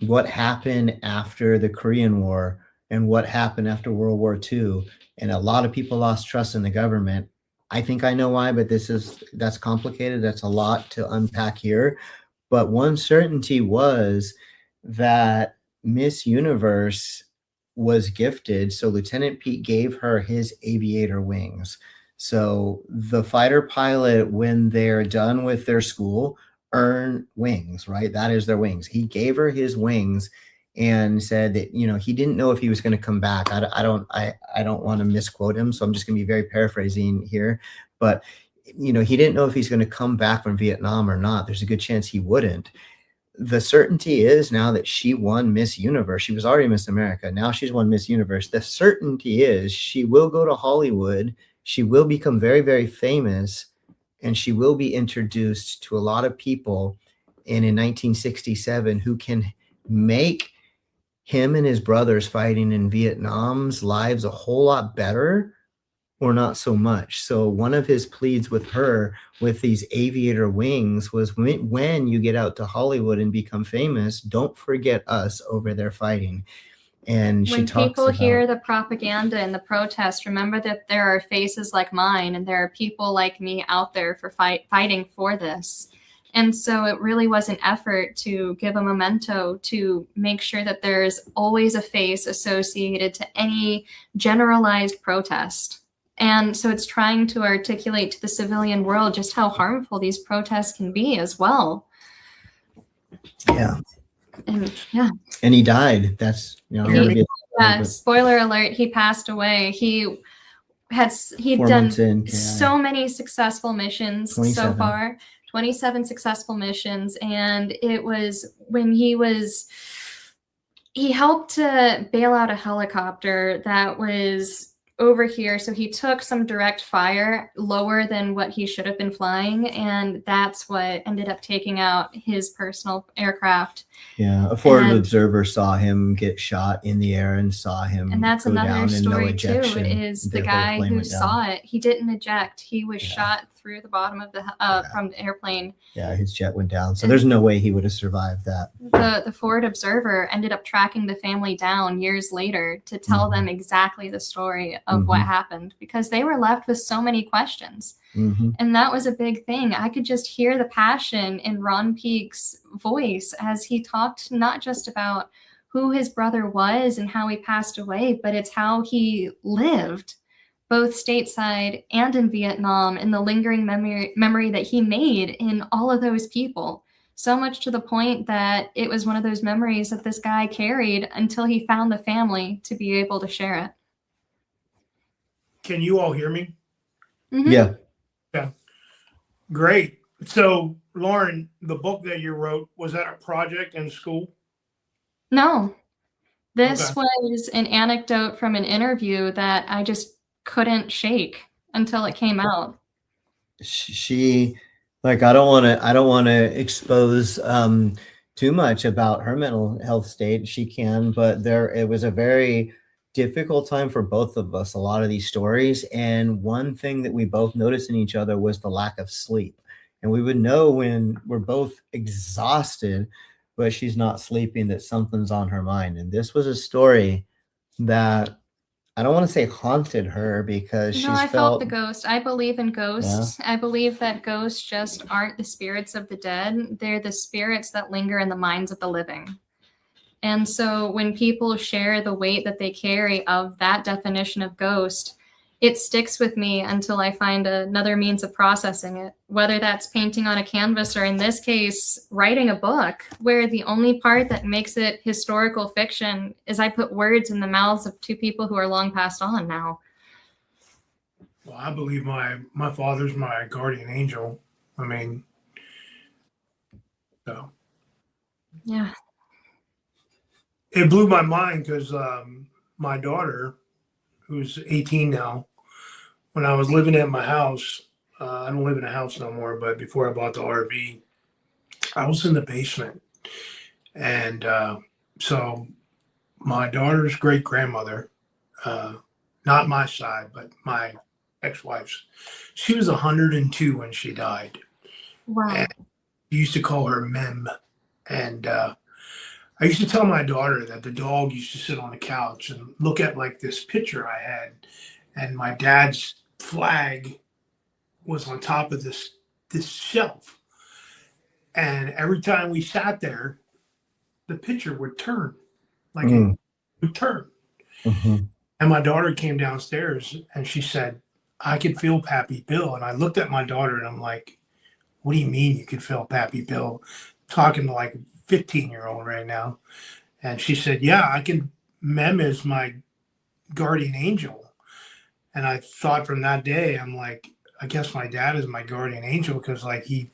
what happened after the Korean War and what happened after World War II. And a lot of people lost trust in the government. I think I know why, but that's complicated. That's a lot to unpack here. But one certainty was that Miss Universe was gifted. So Lieutenant Pete gave her his aviator wings. So the fighter pilot, when they're done with their school, earn wings, right? That is their wings. He gave her his wings and said that, you know, he didn't know if he was going to come back. I don't want to misquote him, so I'm just going to be very paraphrasing here. But, you know, he didn't know if he's going to come back from Vietnam or not. There's a good chance he wouldn't. The certainty is now that she won Miss Universe. She was already Miss America. Now she's won Miss Universe. The certainty is she will go to Hollywood. She will become very, very famous, and she will be introduced to a lot of people. And in 1967, who can make him and his brothers fighting in Vietnam's lives a whole lot better, or not so much. So one of his pleads with her with these aviator wings was, when you get out to Hollywood and become famous, don't forget us over there fighting. And when people hear the propaganda and the protest, remember that there are faces like mine and there are people like me out there for fighting for this. And so it really was an effort to give a memento to make sure that there's always a face associated to any generalized protest. And so it's trying to articulate to the civilian world just how harmful these protests can be as well. Yeah. And yeah. And he died. That's, you know, spoiler alert, he passed away. He'd done so many successful missions so far, 27 successful missions. And it was when he helped to bail out a helicopter that was over here. So he took some direct fire lower than what he should have been flying. And that's what ended up taking out his personal aircraft. Yeah. A forward observer saw him get shot in the air and saw him. And that's another story too, is the guy who saw it. He didn't eject. He was shot through the bottom of the from the airplane. Yeah, his jet went down. So there's no way he would have survived that. The forward observer ended up tracking the family down years later to tell them exactly the story of what happened, because they were left with so many questions. And that was a big thing. I could just hear the passion in Ron Peake's voice as he talked not just about who his brother was and how he passed away, but it's how he lived both stateside and in Vietnam, and the lingering memory that he made in all of those people. So much to the point that it was one of those memories that this guy carried until he found the family to be able to share it. Can you all hear me? Yeah. Yeah. Great. So, Lauren, the book that you wrote, was that a project in school? No. This was an anecdote from an interview that I just couldn't shake until it came out. She, like, I don't want to expose too much about her mental health state. She can, but it was a very difficult time for both of us, a lot of these stories. And one thing that we both noticed in each other was the lack of sleep. And we would know when we're both exhausted, but she's not sleeping, that something's on her mind. And this was a story that I don't want to say haunted her, because I felt the ghost. I believe in ghosts. Yeah. I believe that ghosts just aren't the spirits of the dead. They're the spirits that linger in the minds of the living. And so when people share the weight that they carry of that definition of ghost, it sticks with me until I find another means of processing it, whether that's painting on a canvas or, in this case, writing a book, where the only part that makes it historical fiction is I put words in the mouths of two people who are long passed on now. Well, I believe my father's my guardian angel. I mean, so. Yeah. It blew my mind because my daughter, who's 18 now, when I was living at my house, I don't live in a house no more, but before I bought the RV, I was in the basement. And so my daughter's great grandmother, not my side, but my ex-wife's. She was 102 when she died. Wow. And we used to call her Mem. And I used to tell my daughter that the dog used to sit on the couch and look at like this picture I had, and my dad's flag was on top of this shelf. And every time we sat there, the picture would turn, like it would turn. Mm-hmm. And my daughter came downstairs and she said, I could feel Pappy Bill. And I looked at my daughter and I'm like, what do you mean you could feel Pappy Bill? Talking to like a 15-year-old right now. And she said, yeah, I can. Mem is my guardian angel. And I thought from that day, I'm like, I guess my dad is my guardian angel because like he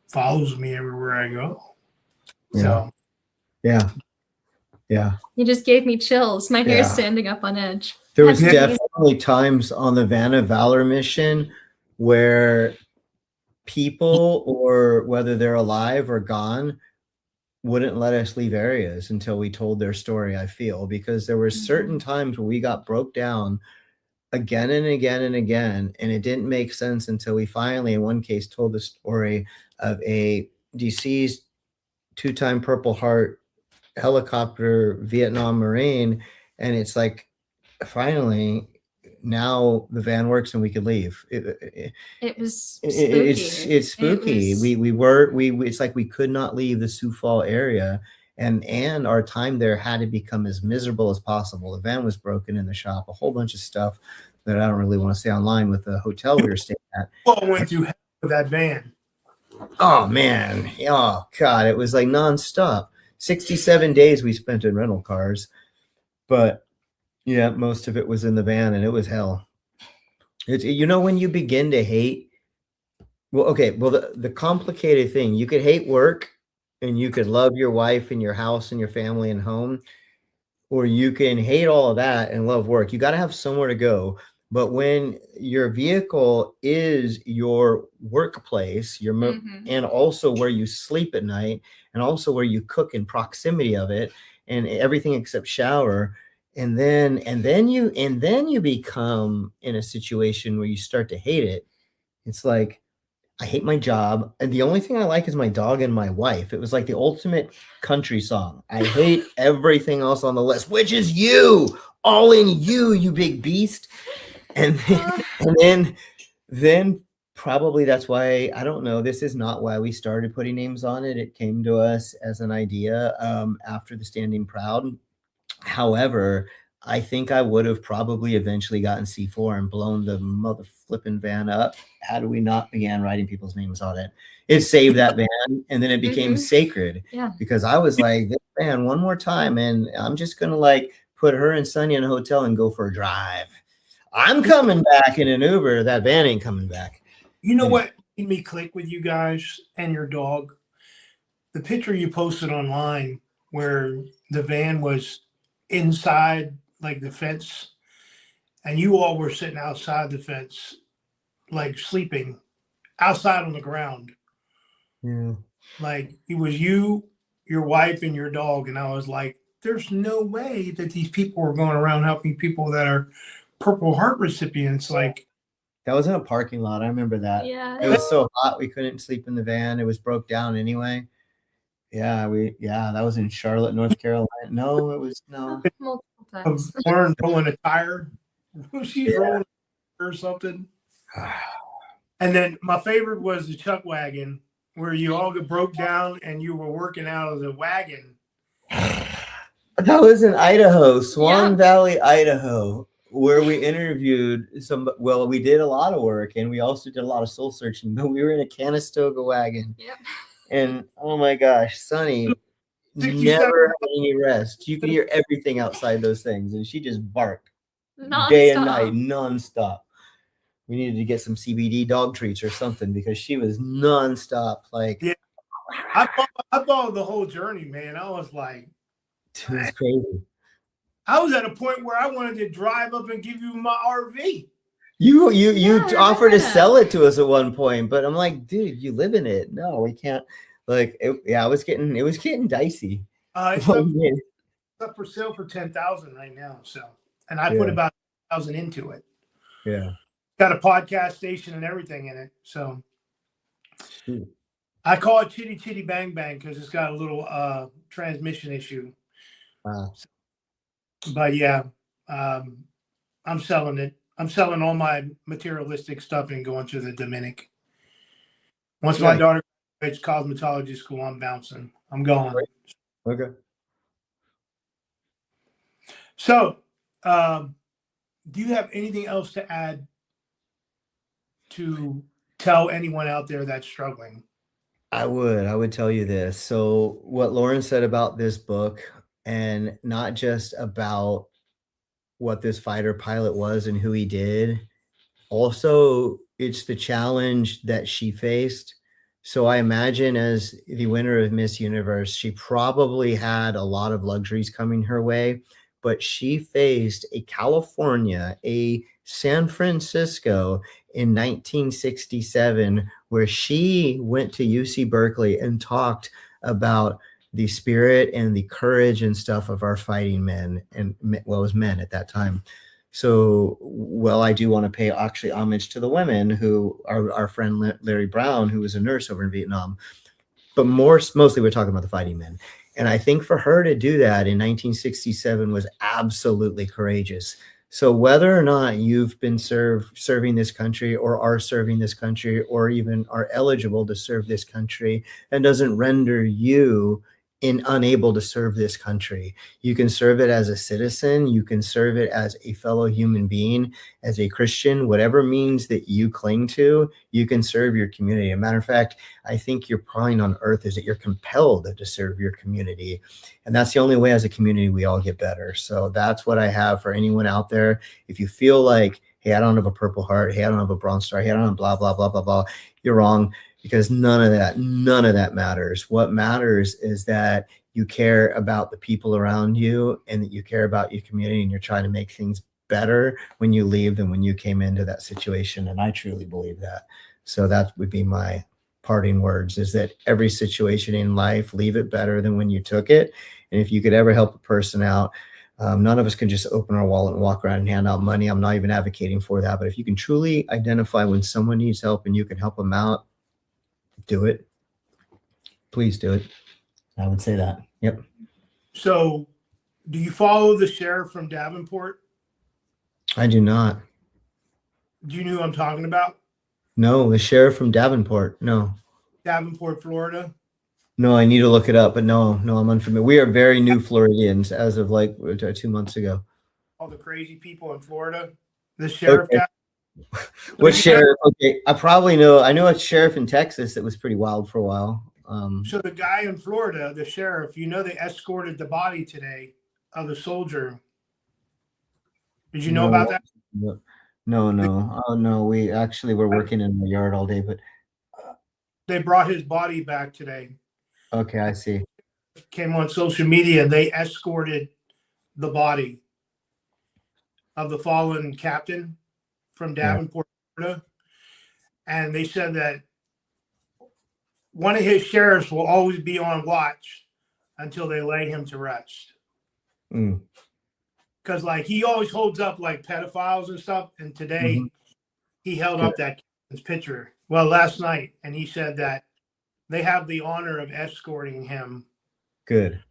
follows me everywhere I go. Yeah. So Yeah. You just gave me chills. My hair's Yeah. standing up on edge. There was That's amazing. definitely times on the Van of Valor mission where people, or whether they're alive or gone, wouldn't let us leave areas until we told their story, I feel, because there were certain times where we got broke down again and again and again, and it didn't make sense until we finally, in one case, told the story of a deceased 2-time Purple Heart helicopter Vietnam Marine, and it's like, finally, now the van works and we could leave. It was spooky. It's spooky. It's like we could not leave the Sioux Falls area, and our time there had to become as miserable as possible. The van was broken in the shop, a whole bunch of stuff that I don't really want to say online with the hotel we were staying at. I went through hell with that van. Oh man, oh god, it was like nonstop. 67 days we spent in rental cars, but yeah, most of it was in the van, and it was hell. It's, you know, when you begin to hate, the complicated thing, you could hate work and you could love your wife and your house and your family and home, or you can hate all of that and love work. You got to have somewhere to go. But when your vehicle is your workplace, and also where you sleep at night, and also where you cook in proximity of it, and everything except shower, and then you become in a situation where you start to hate it. It's like, I hate my job, and the only thing I like is my dog and my wife. It was like the ultimate country song. I hate everything else on the list, which is you, all in you, you big beast. And then probably that's why, I don't know, this is not why we started putting names on it. It came to us as an idea after the Standing Proud. However, I think I would have probably eventually gotten C4 and blown the mother flipping van up had we not began writing people's names on it. It saved that van, and then it became sacred. Yeah. Because I was like, this van one more time, and I'm just gonna like put her and Sonny in a hotel and go for a drive. I'm coming back in an Uber. That van ain't coming back. You know what made me click with you guys and your dog? The picture you posted online where the van was inside like the fence and you all were sitting outside the fence, like sleeping outside on the ground. Yeah. Like it was you, your wife, and your dog. And I was like, there's no way that these people are going around helping people that are Purple Heart recipients. Like, that was in a parking lot. I remember that. Yeah. It was so hot we couldn't sleep in the van. It was broke down anyway. Yeah, that was in Charlotte, North Carolina. No, it was no. Multiple times. Lauren rolling a tire. She's rolling or something. And then my favorite was the chuck wagon where you all got broke down and you were working out of the wagon. That was in Idaho, Swan Valley, Idaho, where we interviewed we did a lot of work, and we also did a lot of soul searching, but we were in a Canistoga wagon. Yep. And oh my gosh, Sonny never had any rest. You could hear everything outside those things, and she just barked day and night, nonstop. We needed to get some CBD dog treats or something because she was nonstop. Like, yeah, I followed the whole journey, man. I was like, it was crazy. I was at a point where I wanted to drive up and give you my RV. You offered to sell it to us at one point, but I'm like, dude, you live in it. No, we can't. Like, it was getting dicey. It's up for sale for $10,000 right now. So, and I thousand into it. Yeah. Got a podcast station and everything in it. So Shoot. I call it Chitty Chitty Bang Bang because it's got a little transmission issue. But yeah, I'm selling it. I'm selling all my materialistic stuff and going to the Dominic. Once my daughter graduates cosmetology school, I'm bouncing. I'm going. Okay. So, do you have anything else to add to tell anyone out there that's struggling? I would tell you this. So what Lauren said about this book, and not just about what this fighter pilot was and who he did, also it's the challenge that she faced. So I imagine as the winner of Miss Universe, she probably had a lot of luxuries coming her way, but she faced a California, a San Francisco in 1967, where she went to UC Berkeley and talked about the spirit and the courage and stuff of our fighting men, and well, it was men at that time. So, well, I do want to pay actually homage to the women who are our friend Larry Brown, who was a nurse over in Vietnam, but mostly we're talking about the fighting men. And I think for her to do that in 1967 was absolutely courageous. So whether or not you've been serving this country or are serving this country or even are eligible to serve this country, that doesn't render you unable to serve this country. You can serve it as a citizen. You can serve it as a fellow human being, as a Christian, whatever means that you cling to, you can serve your community. As a matter of fact, I think your point on earth is that you're compelled to serve your community. And that's the only way as a community we all get better. So that's what I have for anyone out there. If you feel like, hey, I don't have a Purple Heart, hey, I don't have a Bronze Star, hey, I don't have blah, blah, blah, blah, blah, you're wrong. Because none of that matters. What matters is that you care about the people around you and that you care about your community and you're trying to make things better when you leave than when you came into that situation. And I truly believe that. So that would be my parting words, is that every situation in life, leave it better than when you took it. And if you could ever help a person out, none of us can just open our wallet and walk around and hand out money. I'm not even advocating for that. But if you can truly identify when someone needs help and you can help them out, do it. Please do it. I would say that. Yep. So do you follow the sheriff from Davenport? I do not. Do you know who I'm talking about? No, the sheriff from Davenport. No. Davenport, Florida? No, I need to look it up, but no, I'm unfamiliar. We are very new Floridians as of like 2 months ago. All the crazy people in Florida. The sheriff guy. What sheriff? Okay, I know a sheriff in Texas that was pretty wild for a while. So the guy in Florida, the sheriff, they escorted the body today of the soldier. Did you know about that? No. Oh no, we actually were working in the yard all day, but they brought his body back today. Okay, I see. Came on social media and they escorted the body of the fallen captain from Davenport, Florida. And they said that one of his sheriffs will always be on watch until they lay him to rest. Because he always holds up pedophiles and stuff. And today he held up that picture. Well, last night. And he said that they have the honor of escorting him. Good.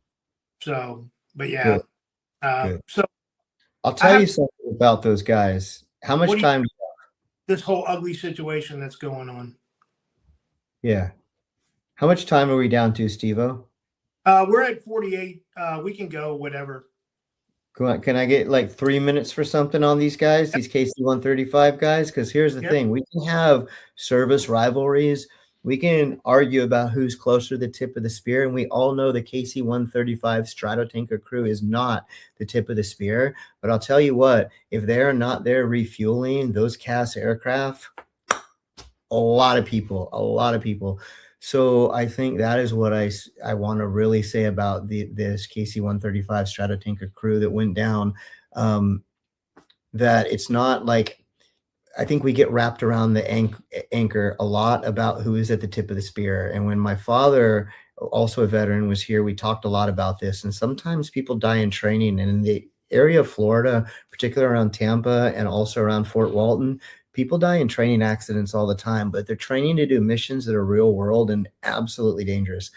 So, but yeah. Good. So I'll tell you something about those guys. How much time do you have? This whole ugly situation that's going on. Yeah. How much time are we down to, Steve-O? We're at 48. We can go whatever. Can I get 3 minutes for something on these guys, these KC-135 guys? Because here's the thing. We can have service rivalries. We can argue about who's closer to the tip of the spear. And we all know the KC-135 Stratotanker crew is not the tip of the spear. But I'll tell you what, if they're not there refueling those CAS aircraft, a lot of people. So I think that is what I want to really say about this KC-135 Stratotanker crew that went down, that it's not I think we get wrapped around the anchor a lot about who is at the tip of the spear. And when my father, also a veteran, was here, we talked a lot about this. And sometimes people die in training, and area of Florida, particularly around Tampa and also around Fort Walton, people die in training accidents all the time, but they're training to do missions that are real world and absolutely dangerous.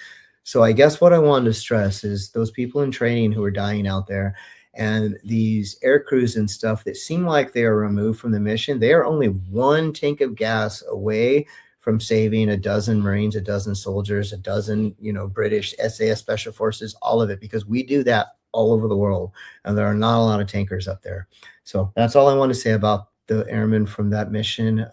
So I guess what I wanted to stress is those people in training who are dying out there and these air crews and stuff that seem like they are removed from the mission, they are only one tank of gas away from saving a dozen Marines, a dozen soldiers, a dozen, British SAS Special Forces, all of it, because we do that all over the world. And there are not a lot of tankers up there. So that's all I want to say about the airmen from that mission.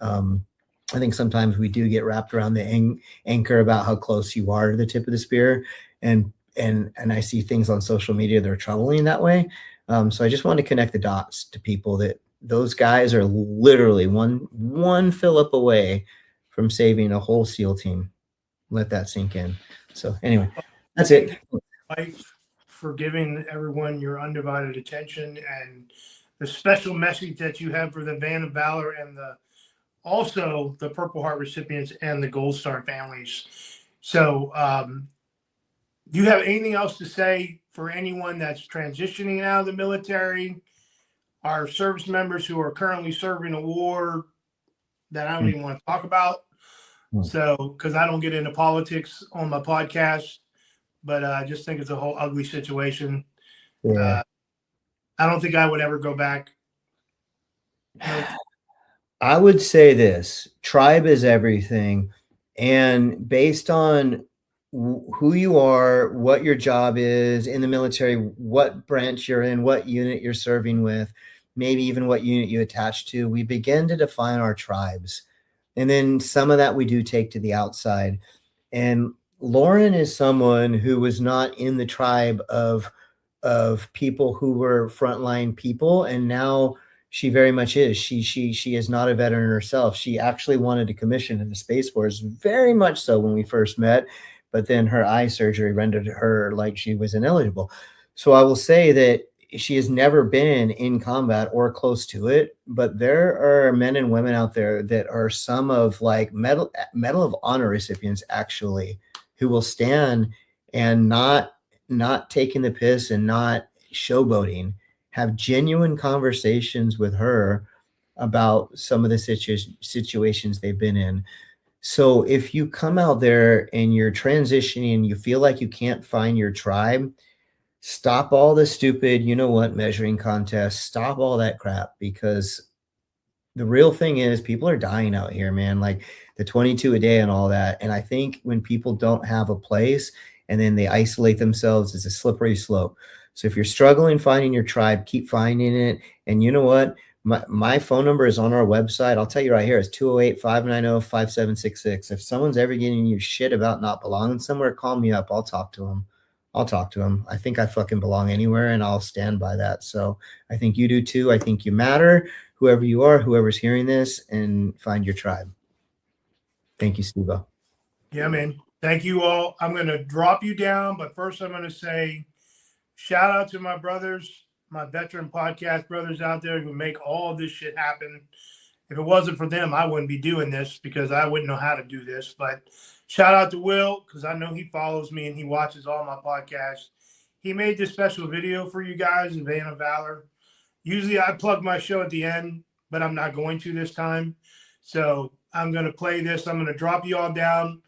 I think sometimes we do get wrapped around the anchor about how close you are to the tip of the spear. And I see things on social media that are troubling that way. So I just want to connect the dots to people that those guys are literally one fill-up away from saving a whole SEAL team. Let that sink in. So anyway, that's it. Mike, for giving everyone your undivided attention and the special message that you have for the Van of Valor and also the Purple Heart recipients and the Gold Star families. So do you have anything else to say for anyone that's transitioning out of the military, our service members who are currently serving a war that I don't even want to talk about? So, because I don't get into politics on my podcast, but I just think it's a whole ugly situation. Yeah. I don't think I would ever go back. I would say this: tribe is everything. And based on who you are, what your job is in the military, what branch you're in, what unit you're serving with, maybe even what unit you attach to, we begin to define our tribes. And then some of that we do take to the outside. And Lauren is someone who was not in the tribe of people who were frontline people, and now she very much is. She is not a veteran herself. She actually wanted to commission in the Space Force, very much so when we first met, but then her eye surgery rendered her like she was ineligible. So I will say that she has never been in combat or close to it, but there are men and women out there that are some of like Medal of Honor recipients actually, who will stand and not taking the piss and not showboating, have genuine conversations with her about some of the situations they've been in. So if you come out there and you're transitioning and you feel like you can't find your tribe, stop all the stupid, measuring contests, stop all that crap, because the real thing is people are dying out here, man, like the 22 a day and all that. And I think when people don't have a place and then they isolate themselves, it's a slippery slope. So if you're struggling finding your tribe, keep finding it. And you know what? My phone number is on our website. I'll tell you right here. It's 208-590-5766. If someone's ever getting you shit about not belonging somewhere, call me up. I'll talk to them. I think I fucking belong anywhere, and I'll stand by that. So I think you do too. I think you matter, whoever you are, whoever's hearing this, and find your tribe. Thank you, Steve-O. Yeah, man. Thank you all. I'm going to drop you down, but first I'm going to say shout out to my brothers, my veteran podcast brothers out there who make all this shit happen. If it wasn't for them, I wouldn't be doing this because I wouldn't know how to do this. But shout out to Will, because I know he follows me and he watches all my podcasts. He made this special video for you guys in Van of Valor. Usually I plug my show at the end, but I'm not going to this time. So I'm going to play this. I'm going to drop you all down.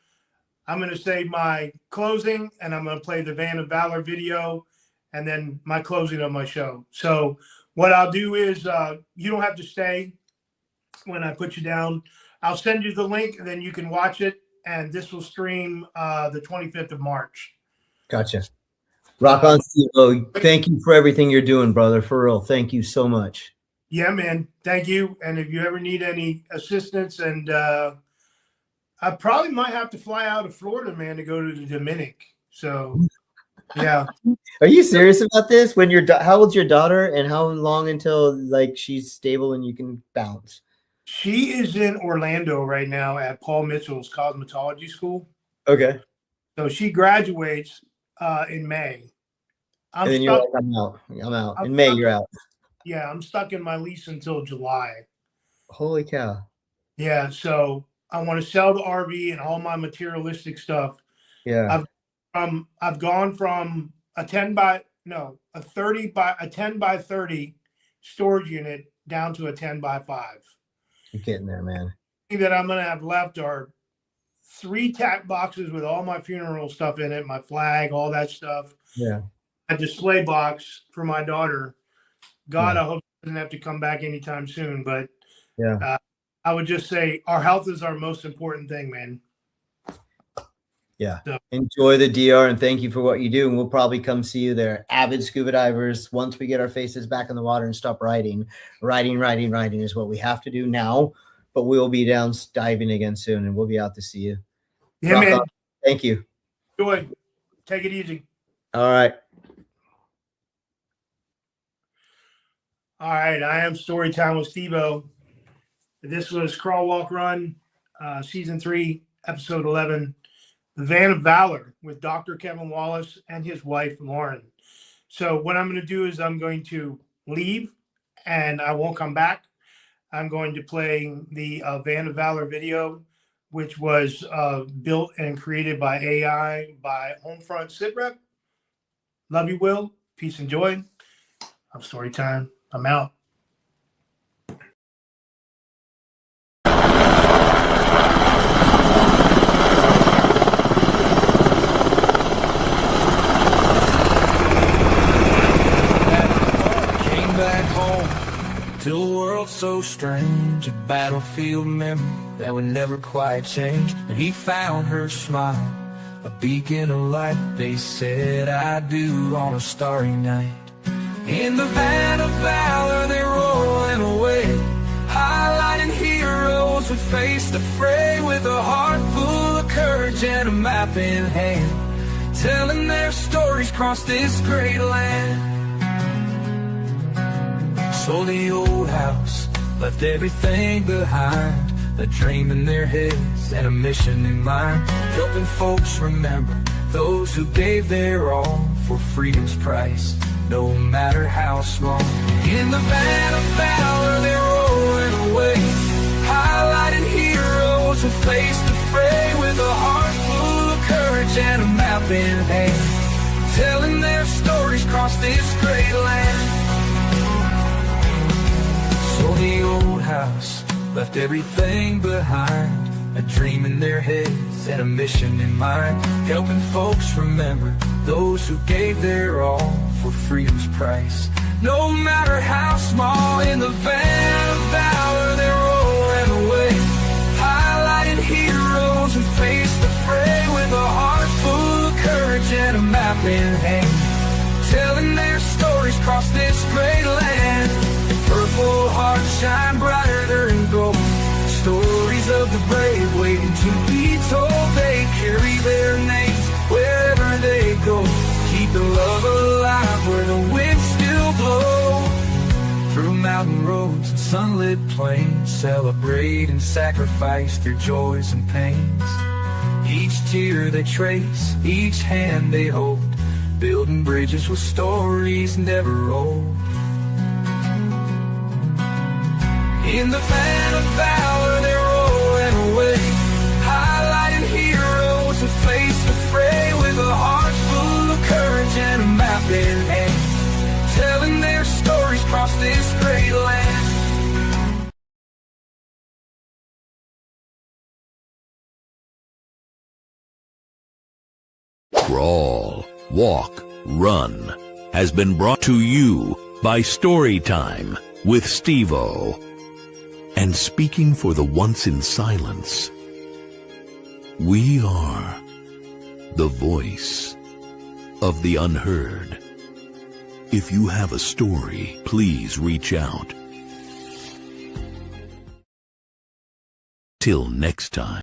I'm going to say my closing, and I'm going to play the Van of Valor video, and then my closing of my show. So what I'll do is you don't have to stay when I put you down. I'll send you the link, and then you can watch it, and this will stream the 25th of March. Gotcha. Rock on, Steve-O. Thank you for everything you're doing, brother. For real. Thank you so much. Yeah, man. Thank you. And if you ever need any assistance, and I probably might have to fly out of Florida, man, to go to the Dominic. So, yeah. Are you serious about this? When how old's your daughter, and how long until like she's stable and you can bounce? She is in Orlando right now at Paul Mitchell's cosmetology school. Okay. So she graduates in May. And then you're like, I'm out. In May, you're out. Yeah, I'm stuck in my lease until July. Holy cow. Yeah, so I want to sell the RV and all my materialistic stuff. Yeah. I've gone from a 10 by a 10 by 30 storage unit down to a 10 by 5. You're getting there, man. The thing that I'm going to have left are 3 tack boxes with all my funeral stuff in it, my flag, all that stuff. Yeah. A display box for my daughter. God, Yeah. I hope she doesn't have to come back anytime soon. But Yeah. I would just say our health is our most important thing, man. Yeah. So, enjoy the DR and thank you for what you do. And we'll probably come see you there. Avid scuba divers. Once we get our faces back in the water and stop riding is what we have to do now. But we'll be down diving again soon and we'll be out to see you. yeah, man. On. Thank you. Enjoy. Take it easy. All right. All right. I am Storytime with Steve-O. This was Crawl, Walk, Run, Season 3, Episode 11. The Van of Valor with Dr. Kevin Wallace and his wife, Lauren. So what I'm going to do is I'm going to leave and I won't come back. I'm going to play the Van of Valor video, which was built and created by AI by Homefront SitRep. Love you, Will. Peace and joy. I'm Storytime. I'm out. To a world so strange, a battlefield memory that would never quite change. And he found her smile, a beacon of light. They said I do on a starry night. In the van of valor they're rolling away, highlighting heroes who faced the fray with a heart full of courage and a map in hand, telling their stories across this great land. Sold the old house, left everything behind, a dream in their heads and a mission in mind, helping folks remember those who gave their all for freedom's price, no matter how small. In the van of valor they're rolling away, highlighting heroes who faced the fray with a heart full of courage and a map in hand, telling their stories across this great land. Sold the old house, left everything behind, a dream in their heads and a mission in mind, helping folks remember those who gave their all for freedom's price, no matter how small. In the van of valor they're rolling away, highlighting heroes who faced the fray with a heart full of courage and a map in hand, telling their stories across this great land. Purple hearts shine brighter than gold, stories of the brave waiting to be told. They carry their names wherever they go, keeping love alive where the winds still blow. Through mountain roads and sunlit plains, celebrate and sacrifice their joys and pains. Each tear they trace, each hand they hold, building bridges with stories never old. In the van of valor they're rolling away, highlighting heroes who faced the fray with a heart full of courage and a map in hand, telling their stories across this great land. Crawl, Walk, Run has been brought to you by Storytime with Steve-O. And speaking for the once in silence, we are the voice of the unheard. If you have a story, please reach out. Till next time.